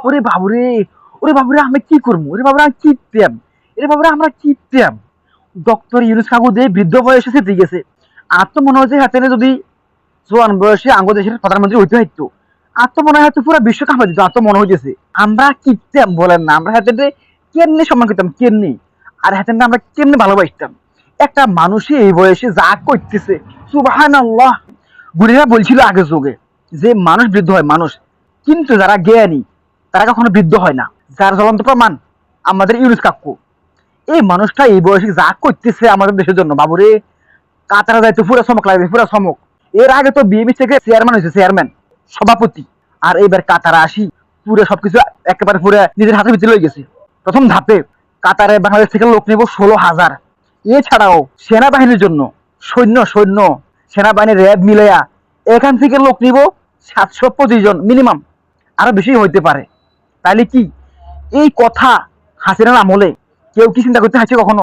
ওরে বাবুরে, ওরে বাবুরে আমি কি করবো, ওরে বাবুরে আমি চিত্তাম, এরে বাবুরে আমরা চিত্তাম। ডক্টর ইউনুস কাকু দিয়ে বৃদ্ধ বয়সে সেতে গেছে। আর তো মনে হচ্ছে হাতে যদি জোয়ান বয়সে আঙ্গ দেশের প্রধানমন্ত্রী হইতে হইতো, আর তো মনে হয় পুরো বিশ্ব কামড়ে দিত। আর তো মনে হইতেছে আমরা কিনতাম বলেন না, আমরা হাতে কেমনি সম্মান করতাম কেমনি, আর হাতে আমরা কেমনি ভালোবাসতাম। একটা মানুষই এই বয়সে যা করতেছে, সুবহানাল্লাহ। বুড়িরা বলছিল আগে যুগে যে মানুষ বৃদ্ধ হয় মানুষ, কিন্তু যারা জ্ঞানী তারা কখনো বৃদ্ধ হয় না। যার জ্বলন্ত প্রমাণ আমাদের ইউনুস কাকু। এই মানুষটা এই বয়সে যা করতেছে আমাদের দেশের জন্য, বাবুরে কাতারা যাইতে পুরো চমক লাগবে, পুরো চমক। এর আগে তো বিএমপি থেকে চেয়ারম্যান হয়েছে, চেয়ারম্যান সভাপতি। আর এইবার কাতারা আসি পুরো সবকিছু একেবারে পুরো নিজের হাতের ভিতরে লয়ে গেছে। প্রথম ধাপে কাতারে বাংলাদেশ থেকে লোক নেব 16,000। এছাড়াও সেনাবাহিনীর জন্য সৈন্য সৈন্য সেনাবাহিনী র্যাব মিলাইয়া এখান থেকে লোক নিব 725 জন মিনিমাম, আরো বেশি হইতে পারে। তাহলে কি এই কথা হাসিনার আমলে কেউ কি চিন্তা করতে হাসছে কখনো?